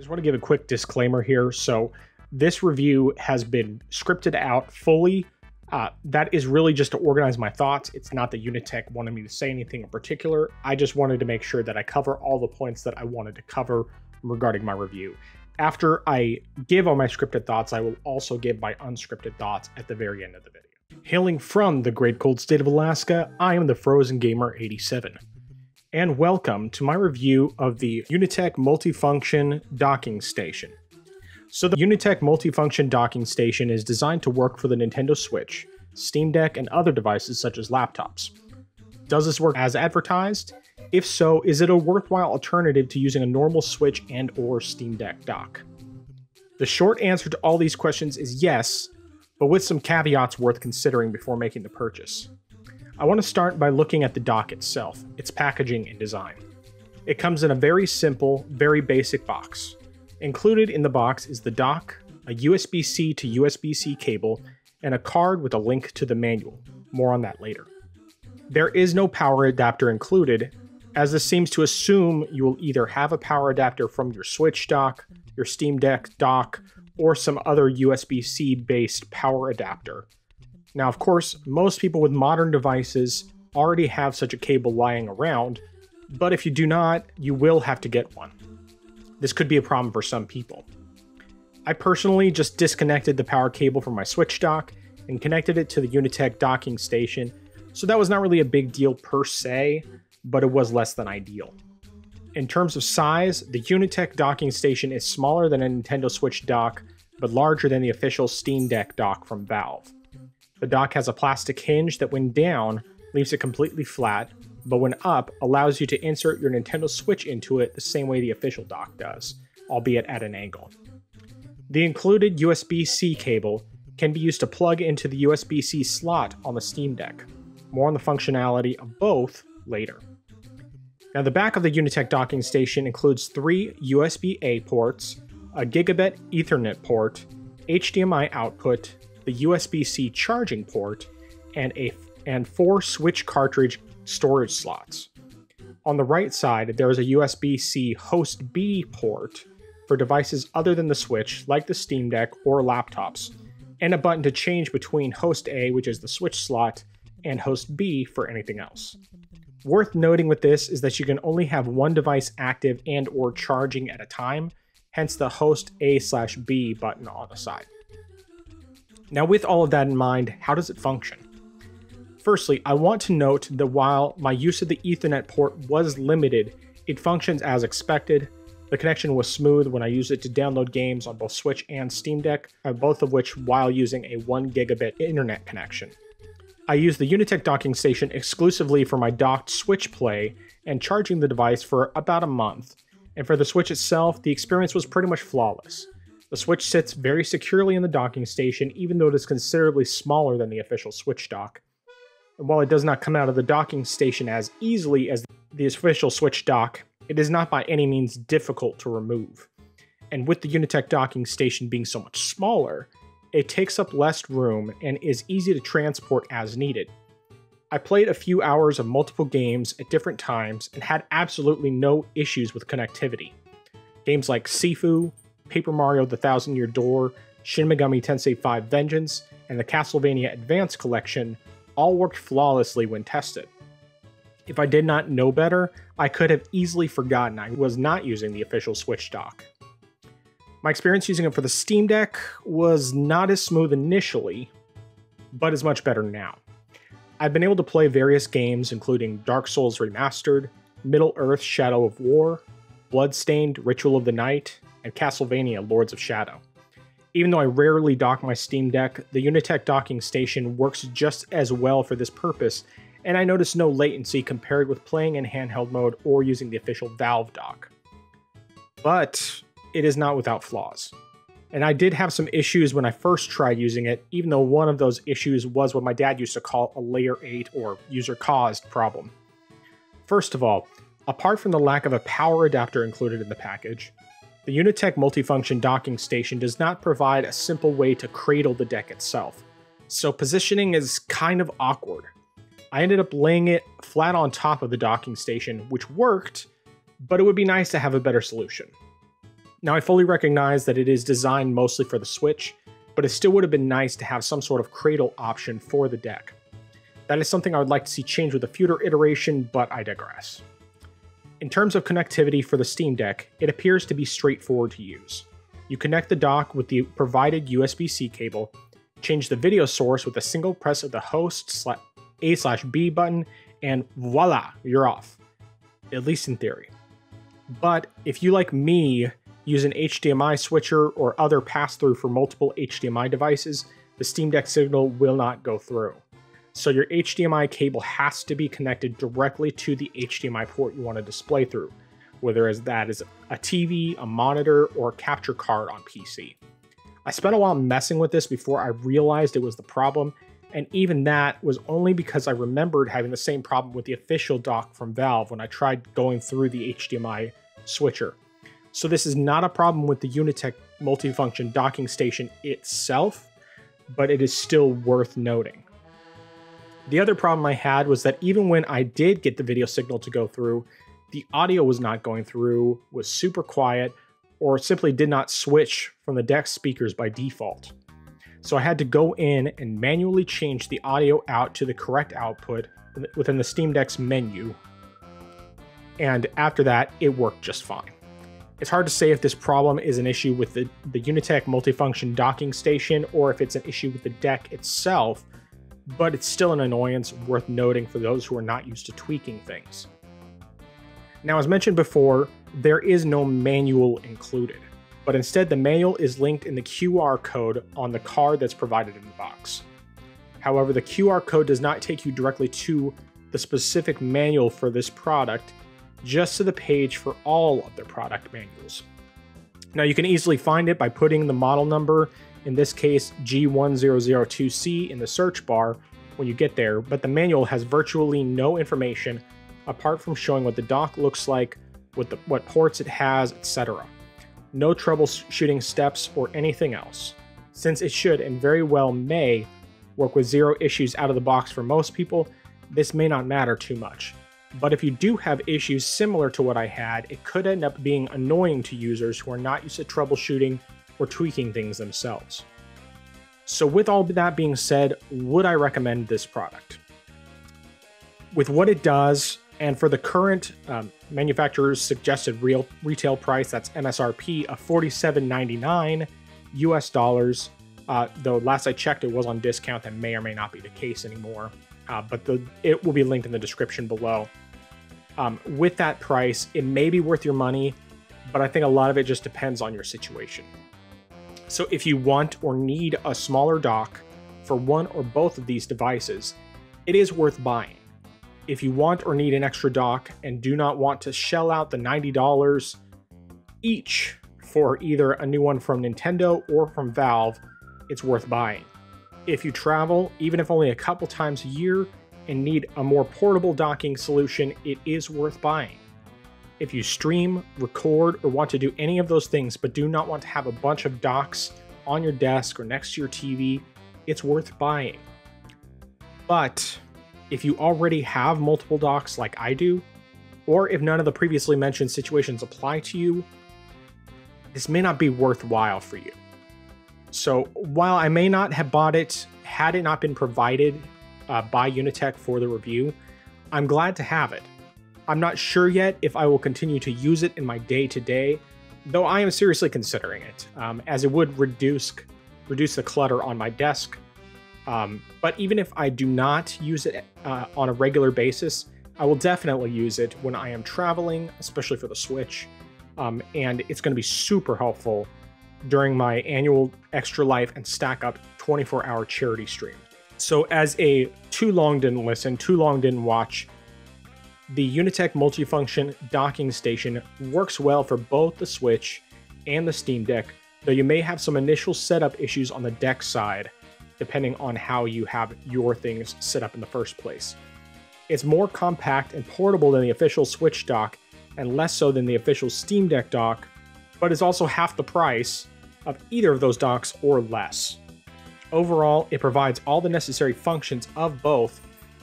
just want to give a quick disclaimer here. So this review has been scripted out fully. That is really just to organize my thoughts. It's not that Unitek wanted me to say anything in particular. I just wanted to make sure that I cover all the points that I wanted to cover regarding my review. After I give all my scripted thoughts, I will also give my unscripted thoughts at the very end of the video. Hailing from the great cold state of Alaska, I am the Frozen Gamer 87. And welcome to my review of the Unitek Multifunction Docking Station. So the Unitek Multifunction Docking Station is designed to work for the Nintendo Switch, Steam Deck, and other devices such as laptops. Does this work as advertised? If so, is it a worthwhile alternative to using a normal Switch and/or Steam Deck dock? The short answer to all these questions is yes, but with some caveats worth considering before making the purchase. I want to start by looking at the dock itself, its packaging and design. It comes in a very simple, very basic box. Included in the box is the dock, a USB-C to USB-C cable, and a card with a link to the manual. More on that later. There is no power adapter included, as this seems to assume you will either have a power adapter from your Switch dock, your Steam Deck dock, or some other USB-C based power adapter. Now, of course, most people with modern devices already have such a cable lying around, but if you do not, you will have to get one. This could be a problem for some people. I personally just disconnected the power cable from my Switch dock and connected it to the Unitek docking station, so that was not really a big deal per se, but it was less than ideal. In terms of size, the Unitek docking station is smaller than a Nintendo Switch dock, but larger than the official Steam Deck dock from Valve. The dock has a plastic hinge that when down, leaves it completely flat, but when up, allows you to insert your Nintendo Switch into it the same way the official dock does, albeit at an angle. The included USB-C cable can be used to plug into the USB-C slot on the Steam Deck. More on the functionality of both later. Now, the back of the Unitek docking station includes 3 USB-A ports, a gigabit Ethernet port, HDMI output, the USB-C charging port, and 4 Switch cartridge storage slots. On the right side, there is a USB-C host B port for devices other than the Switch, like the Steam Deck or laptops, and a button to change between host A, which is the Switch slot, and host B for anything else. Worth noting with this is that you can only have one device active and/or charging at a time, hence the host A/B button on the side. Now, with all of that in mind, how does it function? Firstly, I want to note that while my use of the Ethernet port was limited, it functions as expected. The connection was smooth when I used it to download games on both Switch and Steam Deck, both of which while using a 1 gigabit internet connection. I used the Unitek docking station exclusively for my docked Switch play and charging the device for about a month, and for the Switch itself, the experience was pretty much flawless. The Switch sits very securely in the docking station, even though it is considerably smaller than the official Switch dock. And while it does not come out of the docking station as easily as the official Switch dock, it is not by any means difficult to remove. And with the Unitek docking station being so much smaller, it takes up less room and is easy to transport as needed. I played a few hours of multiple games at different times and had absolutely no issues with connectivity. Games like Sifu, Paper Mario: The Thousand Year Door, Shin Megami Tensei 5 Vengeance, and the Castlevania Advance Collection all worked flawlessly when tested. If I did not know better, I could have easily forgotten I was not using the official Switch dock. My experience using it for the Steam Deck was not as smooth initially, but is much better now. I've been able to play various games including Dark Souls Remastered, Middle-earth: Shadow of War, Bloodstained: Ritual of the Night, and Castlevania: Lords of Shadow. Even though I rarely dock my Steam Deck, the Unitek docking station works just as well for this purpose, and I noticed no latency compared with playing in handheld mode or using the official Valve dock. But it is not without flaws. And I did have some issues when I first tried using it, even though one of those issues was what my dad used to call a layer 8 or user-caused problem. First of all, apart from the lack of a power adapter included in the package, the Unitek Multifunction Docking Station does not provide a simple way to cradle the deck itself, so positioning is kind of awkward. I ended up laying it flat on top of the docking station, which worked, but it would be nice to have a better solution. Now, I fully recognize that it is designed mostly for the Switch, but it still would have been nice to have some sort of cradle option for the deck. That is something I would like to see change with a future iteration, but I digress. In terms of connectivity for the Steam Deck, it appears to be straightforward to use. You connect the dock with the provided USB-C cable, change the video source with a single press of the host A/B button, and voila, you're off. At least in theory. But if you, like me, use an HDMI switcher or other pass-through for multiple HDMI devices, the Steam Deck signal will not go through. So your HDMI cable has to be connected directly to the HDMI port you want to display through, whether that is a TV, a monitor, or a capture card on PC. I spent a while messing with this before I realized it was the problem, and even that was only because I remembered having the same problem with the official dock from Valve when I tried going through the HDMI switcher. So this is not a problem with the Unitek multifunction docking station itself, but it is still worth noting. The other problem I had was that even when I did get the video signal to go through, the audio was not going through, was super quiet, or simply did not switch from the deck speakers by default. So I had to go in and manually change the audio out to the correct output within the Steam Deck's menu. And after that, it worked just fine. It's hard to say if this problem is an issue with the Unitek multifunction docking station or if it's an issue with the deck itself, but it's still an annoyance worth noting for those who are not used to tweaking things. Now, as mentioned before, there is no manual included, but instead the manual is linked in the QR code on the card that's provided in the box. However, the QR code does not take you directly to the specific manual for this product, just to the page for all of their product manuals. Now, you can easily find it by putting the model number, in this case G1002C, in the search bar when you get there, but the manual has virtually no information apart from showing what the dock looks like, what ports it has, etc. No troubleshooting steps or anything else. Since it should and very well may work with zero issues out of the box for most people, this may not matter too much. But if you do have issues similar to what I had, it could end up being annoying to users who are not used to troubleshooting or tweaking things themselves. So with all that being said, would I recommend this product? With what it does, and for the current manufacturer's suggested retail price, that's MSRP of $47.99 US dollars, though last I checked it was on discount. That may or may not be the case anymore, but it will be linked in the description below. With that price, it may be worth your money, but I think a lot of it just depends on your situation. So if you want or need a smaller dock for one or both of these devices, it is worth buying. If you want or need an extra dock and do not want to shell out the $90 each for either a new one from Nintendo or from Valve, it's worth buying. If you travel, even if only a couple times a year, and need a more portable docking solution, it is worth buying. If you stream, record, or want to do any of those things but do not want to have a bunch of docks on your desk or next to your TV, it's worth buying. But if you already have multiple docks like I do, or if none of the previously mentioned situations apply to you, this may not be worthwhile for you. So while I may not have bought it had it not been provided by Unitek for the review, I'm glad to have it. I'm not sure yet if I will continue to use it in my day-to-day, though I am seriously considering it, as it would reduce the clutter on my desk. But even if I do not use it on a regular basis, I will definitely use it when I am traveling, especially for the Switch, and it's going to be super helpful during my annual Extra Life and Stack Up 24-hour charity stream. So as a too long didn't listen, too long didn't watch, the Unitek multifunction docking station works well for both the Switch and the Steam Deck, though you may have some initial setup issues on the deck side, depending on how you have your things set up in the first place. It's more compact and portable than the official Switch dock, and less so than the official Steam Deck dock, but is also half the price of either of those docks or less. Overall, it provides all the necessary functions of both,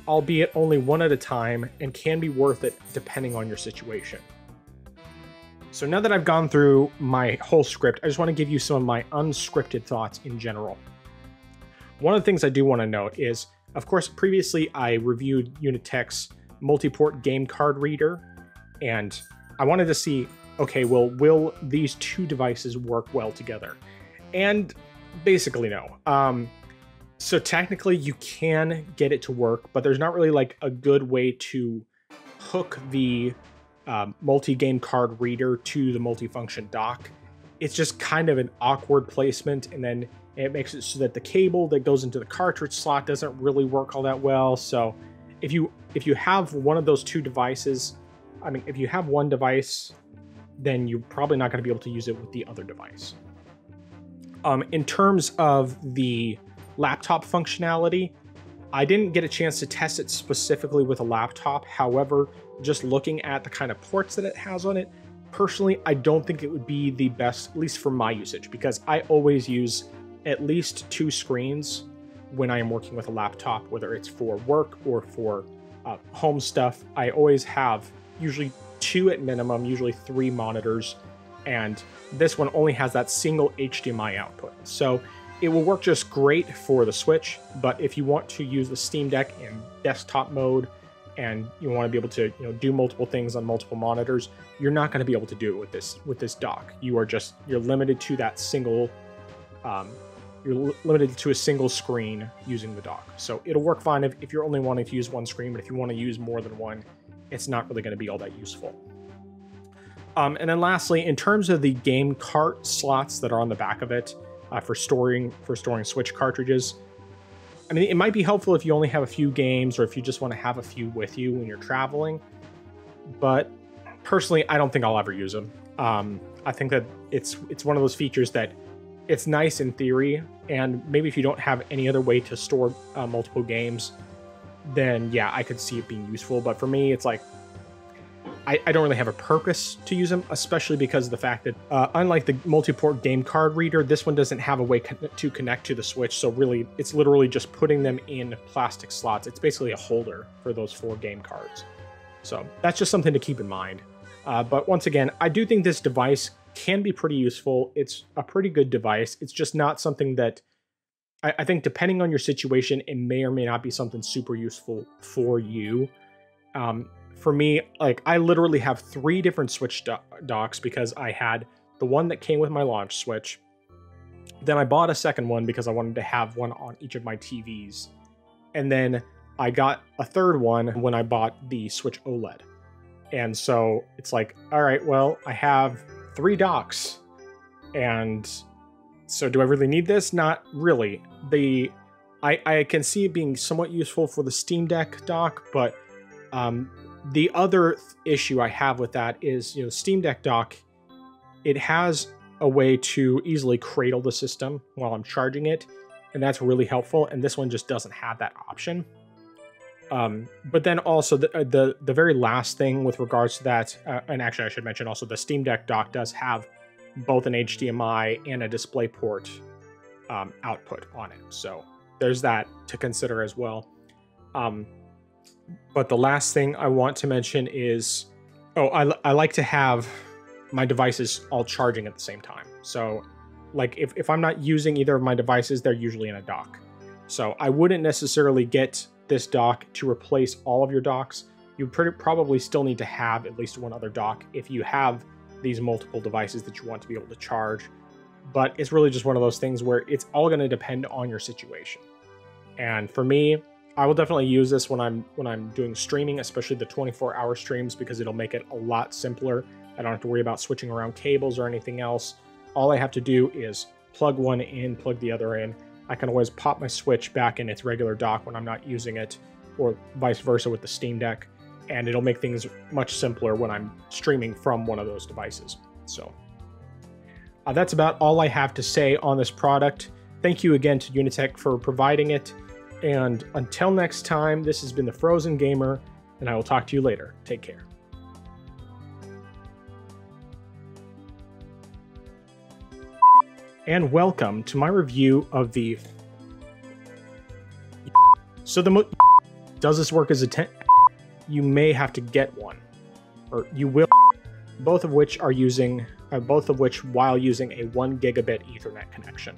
albeit only one at a time, and can be worth it depending on your situation. So now that I've gone through my whole script, I just want to give you some of my unscripted thoughts in general. One of the things I do want to note is, of course, previously I reviewed Unitek's multi-port game card reader, and I wanted to see, okay, well, will these two devices work well together? And basically no. So technically you can get it to work, but there's not really like a good way to hook the multi-game card reader to the multifunction dock. It's just kind of an awkward placement, and then it makes it so that the cable that goes into the cartridge slot doesn't really work all that well. So if you have one of those two devices, I mean, if you have one device, then you're probably not going to be able to use it with the other device. In terms of the laptop functionality, I didn't get a chance to test it specifically with a laptop. However, just looking at the kind of ports that it has on it, personally, I don't think it would be the best, at least for my usage, because I always use at least two screens when I am working with a laptop, whether it's for work or for home stuff. I always have usually two at minimum, usually three monitors, and this one only has that single HDMI output. So it will work just great for the Switch, but if you want to use the Steam Deck in desktop mode and you want to be able to, do multiple things on multiple monitors, you're not going to be able to do it with this dock. You're limited to that single you're limited to a single screen using the dock. So it'll work fine if you're only wanting to use one screen, but if you want to use more than one, it's not really going to be all that useful. And then lastly, in terms of the game cart slots that are on the back of it for storing Switch cartridges, I mean, it might be helpful if you only have a few games or if you just want to have a few with you when you're traveling. But personally, I don't think I'll ever use them. I think that it's one of those features that it's nice in theory, and maybe if you don't have any other way to store multiple games, then yeah, I could see it being useful. But for me, it's like, I don't really have a purpose to use them, especially because of the fact that unlike the multi-port game card reader, this one doesn't have a way to connect to the Switch. So really, it's literally just putting them in plastic slots. It's basically a holder for those 4 game cards. So that's just something to keep in mind. But once again, I do think this device can be pretty useful. It's a pretty good device. It's just not something that I think, depending on your situation, it may or may not be something super useful for you. For me, like, I literally have 3 different Switch docks because I had the one that came with my launch Switch. Then I bought a second one because I wanted to have one on each of my TVs. And then I got a third one when I bought the Switch OLED. And so it's like, all right, well, I have 3 docks. And so do I really need this? Not really. I can see it being somewhat useful for the Steam Deck dock, but the other issue I have with that is, Steam Deck dock, it has a way to easily cradle the system while I'm charging it, and that's really helpful, and this one just doesn't have that option. But then also the very last thing with regards to that, and actually I should mention also the Steam Deck dock does have both an HDMI and a DisplayPort output on it, so there's that to consider as well. But the last thing I want to mention is, I like to have my devices all charging at the same time. So like if I'm not using either of my devices, they're usually in a dock. So I wouldn't necessarily get this dock to replace all of your docks. You probably still need to have at least one other dock if you have these multiple devices that you want to be able to charge. But it's really just one of those things where it's all going to depend on your situation. And for me, I will definitely use this when I'm doing streaming, especially the 24-hour streams, because it'll make it a lot simpler. I don't have to worry about switching around cables or anything else. All I have to do is plug one in, plug the other in. I can always pop my Switch back in its regular dock when I'm not using it, or vice versa with the Steam Deck, and it'll make things much simpler when I'm streaming from one of those devices. So that's about all I have to say on this product. Thank you again to Unitek for providing it. And until next time, this has been the Frozen Gamer, and I will talk to you later. Take care. And welcome to my review of the... So does this work as a 10? You may have to get one. Or you will... both of which while using a 1 gigabit Ethernet connection.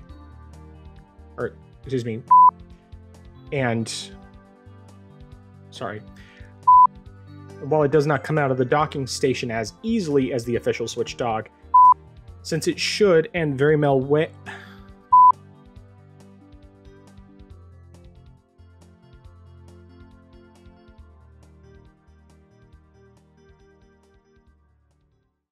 Or, excuse me, and, sorry. While it does not come out of the docking station as easily as the official Switch dock, since it should and very